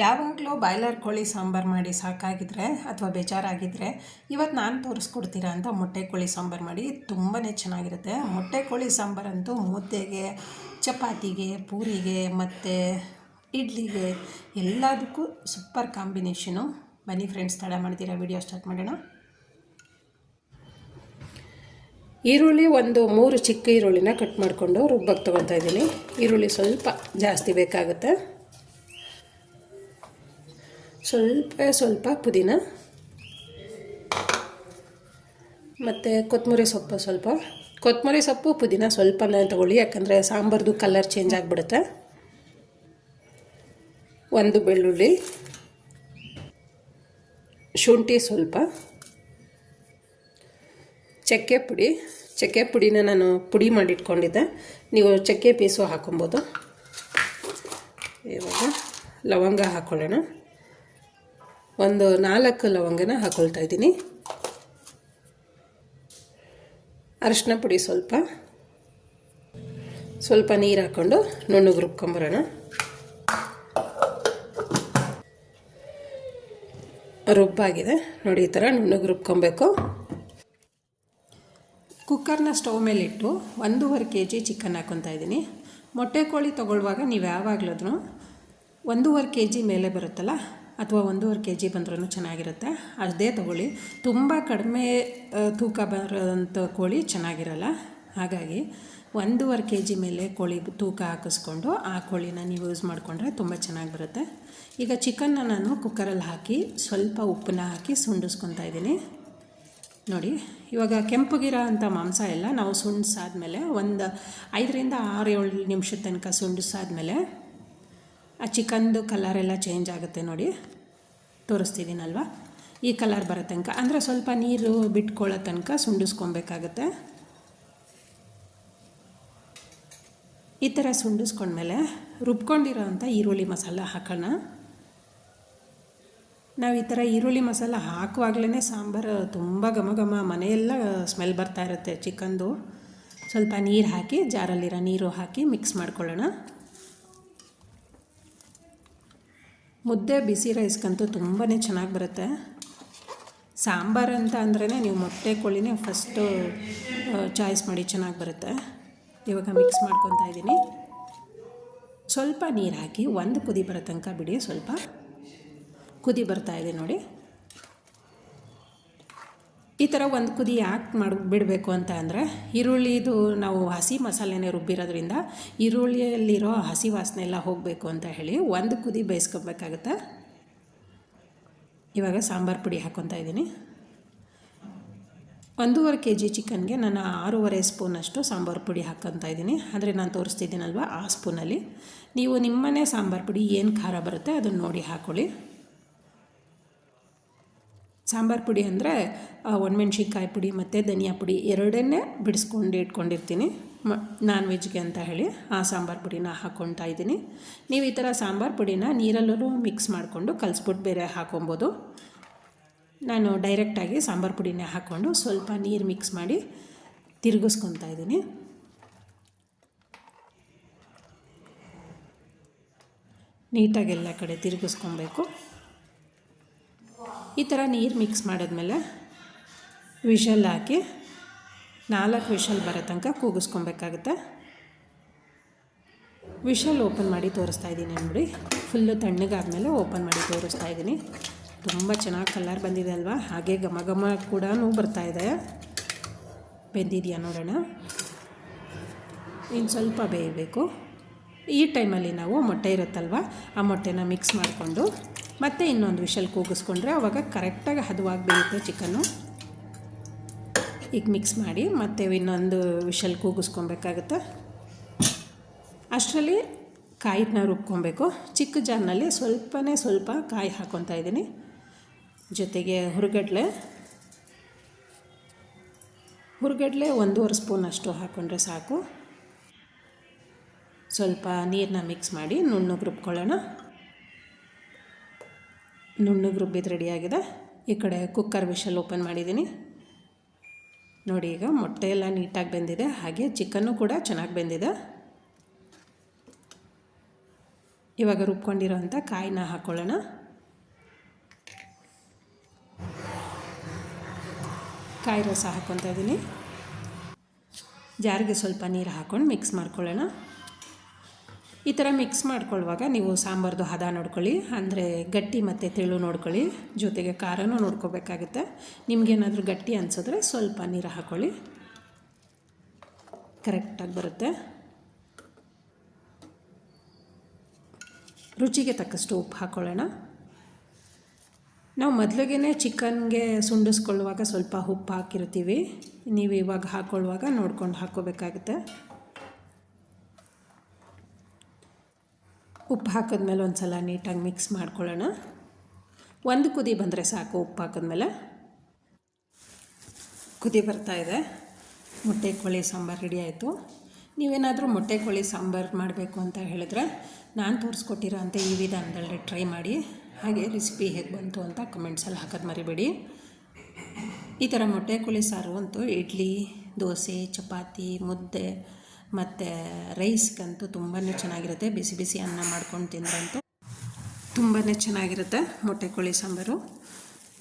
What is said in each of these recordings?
ಯಾವಾಗಲೂ ಬಾಯ್ಲರ್ ಕೋಳಿ ಸಾಂಬಾರು ಮಾಡಿ ಸಾಕಾಗಿದ್ದರೆ ಅಥವಾ ಬೇಜಾರಾಗಿದ್ದರೆ ಇವತ್ತು ನಾನು ತೋರಿಸ್ಕೊಡ್ತೀರಾ ಅಂತ ಮೊಟ್ಟೆ ಕೋಳಿ ಸಾಂಬಾರು ಮಾಡಿ ತುಂಬಾ ಚೆನ್ನಾಗಿರುತ್ತೆ. ಮೊಟ್ಟೆ ಕೋಳಿ ಸಾಂಬಾರಂತೂ ಮುದ್ದೆಗೆ, ಚಪಾತಿಗೆ, ಪೂರಿಗೆ ಮತ್ತು ಇಡ್ಲಿಗೆ ಎಲ್ಲದಕ್ಕೂ ಸೂಪರ್ ಕಾಂಬಿನೇಷನು. ಬನ್ನಿ ಫ್ರೆಂಡ್ಸ್, ತಡ ಮಾಡ್ತೀರಾ, ವಿಡಿಯೋ ಸ್ಟಾರ್ಟ್ ಮಾಡೋಣ. ಈರುಳ್ಳಿ ಒಂದು 3 ಚಿಕ್ಕ ಈರುಳ್ಳಿನ ಕಟ್ ಮಾಡಿಕೊಂಡು ರುಬ್ಬಕ್ಕೆ ತೊಗೊತಾ ಇದ್ದೀನಿ. ಈರುಳ್ಳಿ ಸ್ವಲ್ಪ ಜಾಸ್ತಿ ಬೇಕಾಗುತ್ತೆ. ಸ್ವಲ್ಪ ಪುದೀನ ಮತ್ತು ಕೊತ್ತಂಬರಿ ಸೊಪ್ಪು ಕೊತ್ತಂಬರಿ ಸೊಪ್ಪು ಪುದೀನ ಸ್ವಲ್ಪನೇ ತಗೊಳ್ಳಿ, ಯಾಕಂದರೆ ಸಾಂಬಾರ್ದು ಕಲರ್ ಚೇಂಜ್ ಆಗಿಬಿಡುತ್ತೆ. ಒಂದು ಬೆಳ್ಳುಳ್ಳಿ, ಶುಂಠಿ ಸ್ವಲ್ಪ, ಚಕ್ಕೆ ಪುಡಿನ ನಾನು ಪುಡಿ ಮಾಡಿಟ್ಕೊಂಡಿದ್ದೆ, ನೀವು ಚಕ್ಕೆ ಪೀಸು ಹಾಕೊಬೋದು. ಇವಾಗ ಲವಂಗ ಹಾಕ್ಕೊಳ್ಳೋಣ. ಒಂದು 4 ಲವಂಗನ ಹಾಕ್ಕೊಳ್ತಾ ಇದ್ದೀನಿ. ಅರಿಶಿನ ಪುಡಿ ಸ್ವಲ್ಪ ನೀರು ಹಾಕ್ಕೊಂಡು ನುಣ್ಣಗೆ ರುಬ್ಕೊಂಬರೋಣ. ರುಬ್ಬಾಗಿದೆ ನೋಡಿ, ಈ ಥರ ನುಣ್ಣಗೆ ರುಬ್ಕೊಬೇಕು. ಕುಕ್ಕರ್ನ ಸ್ಟವ್ ಮೇಲಿಟ್ಟು 1.5 kg ಚಿಕನ್ ಹಾಕ್ಕೊತಾ ಇದ್ದೀನಿ. ಮೊಟ್ಟೆ ಕೋಳಿ ತೊಗೊಳ್ಳುವಾಗ ನೀವು ಯಾವಾಗಲೂ 1.5 kg ಮೇಲೆ ಬರುತ್ತಲ್ಲ, ಅಥವಾ 1.5 kg ಬಂದ್ರೂ ಚೆನ್ನಾಗಿರುತ್ತೆ, ಅದೇ ತೊಗೊಳ್ಳಿ. ತುಂಬ ಕಡಿಮೆ ತೂಕ ಬರೋಂಥ ಕೋಳಿ ಚೆನ್ನಾಗಿರಲ್ಲ. ಹಾಗಾಗಿ 1.5 kg ಮೇಲೆ ಕೋಳಿ ತೂಕ ಹಾಕಿಸ್ಕೊಂಡು ಆ ಕೋಳಿನ ನೀವು ಯೂಸ್ ಮಾಡಿಕೊಂಡ್ರೆ ತುಂಬ ಚೆನ್ನಾಗಿ ಬರುತ್ತೆ. ಈಗ ಚಿಕನ್ನ ನಾನು ಕುಕ್ಕರಲ್ಲಿ ಹಾಕಿ ಸ್ವಲ್ಪ ಉಪ್ಪನ್ನ ಹಾಕಿ ಸುಂಡಿಸ್ಕೊತಾ ಇದ್ದೀನಿ ನೋಡಿ. ಇವಾಗ ಕೆಂಪುಗಿರೋ ಅಂಥ ಮಾಂಸ ಎಲ್ಲ ನಾವು ಸುಂಡಿಸಾದ್ಮೇಲೆ ಒಂದು 5ರಿಂದ 6-7 ನಿಮಿಷದ ತನಕ ಸುಂಡಿಸಾದ್ಮೇಲೆ ಆ ಚಿಕನ್ದು ಕಲರೆಲ್ಲ ಚೇಂಜ್ ಆಗುತ್ತೆ ನೋಡಿ. ತೋರಿಸ್ತಿದ್ದೀನಲ್ವ, ಈ ಕಲರ್ ಬರೋ ತನಕ, ಅಂದರೆ ಸ್ವಲ್ಪ ನೀರು ಬಿಟ್ಕೊಳ್ಳೋ ತನಕ ಸುಂಡಿಸ್ಕೊಬೇಕಾಗತ್ತೆ. ಈ ಥರ ಸುಂಡಿಸ್ಕೊಂಡ್ಮೇಲೆ ರುಬ್ಕೊಂಡಿರೋ ಅಂಥ ಈರುಳ್ಳಿ ಮಸಾಲ ಹಾಕೋಣ. ನಾವು ಈ ಥರ ಈರುಳ್ಳಿ ಮಸಾಲ ಹಾಕುವಾಗಲೇ ಸಾಂಬಾರು ತುಂಬ ಘಮ ಮನೆಯೆಲ್ಲ ಸ್ಮೆಲ್ ಬರ್ತಾ ಇರುತ್ತೆ ಚಿಕನ್ದು. ಸ್ವಲ್ಪ ನೀರು ಹಾಕಿ, ಜಾರಲ್ಲಿರೋ ನೀರು ಹಾಕಿ ಮಿಕ್ಸ್ ಮಾಡ್ಕೊಳ್ಳೋಣ. ಮುದ್ದೆ ಬಿಸಿ ರೈಸ್ಗಂತೂ ತುಂಬಾ ಚೆನ್ನಾಗಿ ಬರುತ್ತೆ. ಸಾಂಬಾರು ಅಂತ ಅಂದ್ರೇ ನೀವು ಮೊಟ್ಟೆ ಕೋಳಿನೇ ಫಸ್ಟು ಚಾಯ್ಸ್ ಮಾಡಿ, ಚೆನ್ನಾಗಿ ಬರುತ್ತೆ. ಇವಾಗ ಮಿಕ್ಸ್ ಮಾಡ್ಕೊತಾ ಇದ್ದೀನಿ. ಸ್ವಲ್ಪ ನೀರು ಹಾಕಿ ಒಂದು ಕುದಿ ಬರೋ ತನಕ ಬಿಡಿ. ಸ್ವಲ್ಪ ಕುದಿ ಬರ್ತಾಯಿದೆ ನೋಡಿ. ಈ ಥರ ಒಂದು ಕುದಿ ಯಾಕೆ ಬಿಡಬೇಕು ಅಂತ ಅಂದರೆ, ಈರುಳ್ಳಿದು ನಾವು ಹಸಿ ಮಸಾಲೆನೇ ರುಬ್ಬಿರೋದ್ರಿಂದ ಈರುಳ್ಳಿಯಲ್ಲಿರೋ ಹಸಿ ವಾಸನೆ ಎಲ್ಲ ಹೋಗಬೇಕು ಅಂತ ಹೇಳಿ ಒಂದು ಕುದಿ ಬೇಯಿಸ್ಕೊಬೇಕಾಗುತ್ತೆ. ಇವಾಗ ಸಾಂಬಾರು ಪುಡಿ ಹಾಕ್ಕೊತಾ ಇದ್ದೀನಿ. 1.5 kg ಚಿಕನ್ಗೆ ನಾನು 6.5 ಸ್ಪೂನಷ್ಟು ಸಾಂಬಾರು ಪುಡಿ ಹಾಕ್ಕೊತಾ ಇದ್ದೀನಿ. ಅಂದರೆ ನಾನು ತೋರಿಸ್ತಿದ್ದೀನಲ್ವ, ಆ ಸ್ಪೂನಲ್ಲಿ ನೀವು ನಿಮ್ಮನೆ ಸಾಂಬಾರು ಪುಡಿ ಏನು ಖಾರ ಬರುತ್ತೆ ಅದನ್ನು ನೋಡಿ ಹಾಕ್ಕೊಳ್ಳಿ. ಸಾಂಬಾರು ಪುಡಿ ಅಂದರೆ ಒಣಮೆಣ್ಸಿನ್ಕಾಯಿ ಪುಡಿ ಮತ್ತು ಧನಿಯಾ ಪುಡಿ ಎರಡನ್ನೇ ಬಿಡಿಸ್ಕೊಂಡು ಇಟ್ಕೊಂಡಿರ್ತೀನಿ ನಾನ್ ವೆಜ್ಗೆ ಅಂತ ಹೇಳಿ. ಆ ಸಾಂಬಾರು ಪುಡಿನ ಹಾಕ್ಕೊತಾ ಇದ್ದೀನಿ. ನೀವು ಈ ಥರ ಸಾಂಬಾರು ಪುಡಿನ ನೀರಲ್ಲೂ ಮಿಕ್ಸ್ ಮಾಡಿಕೊಂಡು ಕಲಿಸ್ಬಿಟ್ಟು ಬೇರೆ ಹಾಕೊಬೋದು. ನಾನು ಡೈರೆಕ್ಟಾಗಿ ಸಾಂಬಾರು ಪುಡಿನೇ ಹಾಕ್ಕೊಂಡು ಸ್ವಲ್ಪ ನೀರು ಮಿಕ್ಸ್ ಮಾಡಿ ತಿರುಗಿಸ್ಕೊತಾ ಇದ್ದೀನಿ. ನೀಟಾಗಿ ಎಲ್ಲ ಕಡೆ ತಿರುಗಿಸ್ಕೊಬೇಕು. ಈ ಥರ ನೀರು ಮಿಕ್ಸ್ ಮಾಡಿದ್ಮೇಲೆ ವಿಷಲ್ ಹಾಕಿ 4 ವಿಷಲ್ ಬರೋ ತನಕ ಕೂಗಿಸ್ಕೊಬೇಕಾಗುತ್ತೆ. ವಿಷಲ್ ಓಪನ್ ಮಾಡಿ ತೋರಿಸ್ತಾ ಇದ್ದೀನಿ ನೋಡಿ. ಫುಲ್ಲು ತಣ್ಣಗಾದ್ಮೇಲೆ ಓಪನ್ ಮಾಡಿ ತೋರಿಸ್ತಾ ಇದ್ದೀನಿ. ತುಂಬ ಚೆನ್ನಾಗಿ ಕಲರ್ ಬಂದಿದೆ ಅಲ್ವಾ, ಹಾಗೆ ಘಮ ಕೂಡ ಬರ್ತಾಯಿದೆ. ಬೆಂದಿದೆಯಾ ನೋಡೋಣ. ಇನ್ನು ಸ್ವಲ್ಪ ಬೇಯಬೇಕು. ಈ ಟೈಮಲ್ಲಿ ನಾವು ಮೊಟ್ಟೆ ಇರುತ್ತಲ್ವ, ಆ ಮೊಟ್ಟೆನ ಮಿಕ್ಸ್ ಮಾಡಿಕೊಂಡು ಮತ್ತೆ ಇನ್ನೊಂದು ವಿಷಲ್ ಕೂಗಿಸ್ಕೊಂಡ್ರೆ ಆವಾಗ ಕರೆಕ್ಟಾಗಿ ಹದವಾಗಿ ಬೇಯುತ್ತೆ ಚಿಕನ್ನು. ಈಗ ಮಿಕ್ಸ್ ಮಾಡಿ ಮತ್ತೆ ಇನ್ನೊಂದು ವಿಷಲ್ ಕೂಗಿಸ್ಕೊಬೇಕಾಗುತ್ತೆ. ಅಷ್ಟರಲ್ಲಿ ಕಾಯಿನ ರುಬ್ಕೊಬೇಕು. ಚಿಕ್ಕ ಜಾರ್ನಲ್ಲಿ ಸ್ವಲ್ಪ ಕಾಯಿ ಹಾಕ್ಕೊತಾ ಇದ್ದೀನಿ. ಜೊತೆಗೆ ಹುರ್ಗಡ್ಲೆ 1.5 ಸ್ಪೂನಷ್ಟು ಹಾಕ್ಕೊಂಡ್ರೆ ಸಾಕು. ಸ್ವಲ್ಪ ನೀರನ್ನ ಮಿಕ್ಸ್ ಮಾಡಿ ನುಣ್ಣಗೆ ರುಬ್ಕೊಳ್ಳೋಣ. ನುಣ್ಣಗೆ ರುಬ್ಬಿದ್ದು ರೆಡಿಯಾಗಿದೆ. ಈ ಕಡೆ ಕುಕ್ಕರ್ ವಿಷಲ್ ಓಪನ್ ಮಾಡಿದ್ದೀನಿ ನೋಡಿ. ಈಗ ಮೊಟ್ಟೆ ಎಲ್ಲ ನೀಟಾಗಿ ಬೆಂದಿದೆ, ಹಾಗೆ ಚಿಕನ್ನು ಕೂಡ ಚೆನ್ನಾಗಿ ಬೆಂದಿದೆ. ಇವಾಗ ರುಬ್ಕೊಂಡಿರೋಂಥ ಕಾಯಿನ ಹಾಕ್ಕೊಳ್ಳೋಣ. ಕಾಯಿ ರಸ ಹಾಕ್ಕೊತಾ ಇದ್ದೀನಿ. ಜಾರಿಗೆ ಸ್ವಲ್ಪ ನೀರು ಹಾಕ್ಕೊಂಡು ಮಿಕ್ಸ್ ಮಾಡ್ಕೊಳ್ಳೋಣ. ಈ ಥರ ಮಿಕ್ಸ್ ಮಾಡ್ಕೊಳ್ಳುವಾಗ ನೀವು ಸಾಂಬಾರ್ದು ಹದ ನೋಡ್ಕೊಳ್ಳಿ, ಅಂದರೆ ಗಟ್ಟಿ ಮತ್ತು ತೆಳು ನೋಡ್ಕೊಳ್ಳಿ, ಜೊತೆಗೆ ಖಾರನೂ ನೋಡ್ಕೋಬೇಕಾಗುತ್ತೆ. ನಿಮಗೇನಾದರೂ ಗಟ್ಟಿ ಅನಿಸಿದ್ರೆ ಸ್ವಲ್ಪ ನೀರು ಹಾಕ್ಕೊಳ್ಳಿ, ಕರೆಕ್ಟಾಗಿ ಬರುತ್ತೆ. ರುಚಿಗೆ ತಕ್ಕಷ್ಟು ಉಪ್ಪು ಹಾಕ್ಕೊಳ್ಳೋಣ. ನಾವು ಮೊದಲಿಗೆ ಚಿಕನ್ಗೆ ಸುಂಡಿಸ್ಕೊಳ್ಳುವಾಗ ಸ್ವಲ್ಪ ಉಪ್ಪು ಹಾಕಿರ್ತೀವಿ, ನೀವು ಇವಾಗ ಹಾಕ್ಕೊಳ್ಳುವಾಗ ನೋಡ್ಕೊಂಡು ಹಾಕ್ಕೋಬೇಕಾಗುತ್ತೆ. ಉಪ್ಪು ಹಾಕಿದ್ಮೇಲೆ ಒಂದು ಸಲ ನೀಟಾಗಿ ಮಿಕ್ಸ್ ಮಾಡ್ಕೊಳ್ಳೋಣ. ಒಂದು ಕುದಿ ಬಂದರೆ ಸಾಕು. ಉಪ್ಪು ಹಾಕಿದ್ಮೇಲೆ ಕುದಿ ಬರ್ತಾಯಿದೆ. ಮೊಟ್ಟೆ ಕೋಳಿ ಸಾಂಬಾರು ರೆಡಿ ಆಯಿತು. ನೀವೇನಾದರೂ ಮೊಟ್ಟೆ ಕೋಳಿ ಸಾಂಬಾರು ಮಾಡಬೇಕು ಅಂತ ಹೇಳಿದ್ರೆ ನಾನು ತೋರಿಸ್ಕೊಟ್ಟಿರೋ ಅಂಥ ಈ ವಿಧಾನದಲ್ಲಿ ಟ್ರೈ ಮಾಡಿ. ಹಾಗೆ ರೆಸಿಪಿ ಹೇಗೆ ಬಂತು ಅಂತ ಕಮೆಂಟ್ಸಲ್ಲಿ ಹಾಕೋದು ಮರಿಬೇಡಿ. ಈ ಥರ ಮೊಟ್ಟೆ ಕೋಳಿ ಸಾರು ಅಂತೂ ಇಡ್ಲಿ, ದೋಸೆ, ಚಪಾತಿ, ಮುದ್ದೆ ಮತ್ತು ರೈಸ್ಗಂತೂ ತುಂಬಾ ಚೆನ್ನಾಗಿರುತ್ತೆ. ಬಿಸಿ ಬಿಸಿ ಅನ್ನ ಮಾಡ್ಕೊಂಡು ತಿಂದ್ರಂತೂ ತುಂಬಾ ಚೆನ್ನಾಗಿರುತ್ತೆ ಮೊಟ್ಟೆ ಕೋಳಿ ಸಾಂಬಾರು.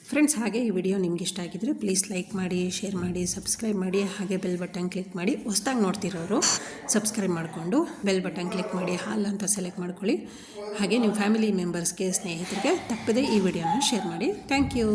ಫ್ರೆಂಡ್ಸ್, ಹಾಗೆ ಈ ವಿಡಿಯೋ ನಿಮ್ಗೆ ಇಷ್ಟ ಆಗಿದ್ರೆ ಪ್ಲೀಸ್ ಲೈಕ್ ಮಾಡಿ, ಶೇರ್ ಮಾಡಿ, ಸಬ್ಸ್ಕ್ರೈಬ್ ಮಾಡಿ, ಹಾಗೆ ಬೆಲ್ ಬಟನ್ ಕ್ಲಿಕ್ ಮಾಡಿ. ಹೊಸ್ದಾಗಿ ನೋಡ್ತಿರೋರು ಸಬ್ಸ್ಕ್ರೈಬ್ ಮಾಡಿಕೊಂಡು ಬೆಲ್ ಬಟನ್ ಕ್ಲಿಕ್ ಮಾಡಿ ಹಾಲ್ ಅಂತ ಸೆಲೆಕ್ಟ್ ಮಾಡ್ಕೊಳ್ಳಿ. ಹಾಗೆ ನಿಮ್ಮ ಫ್ಯಾಮಿಲಿ ಮೆಂಬರ್ಸ್ಗೆ, ಸ್ನೇಹಿತರಿಗೆ ತಪ್ಪದೆ ಈ ವಿಡಿಯೋನ ಶೇರ್ ಮಾಡಿ. Thank you.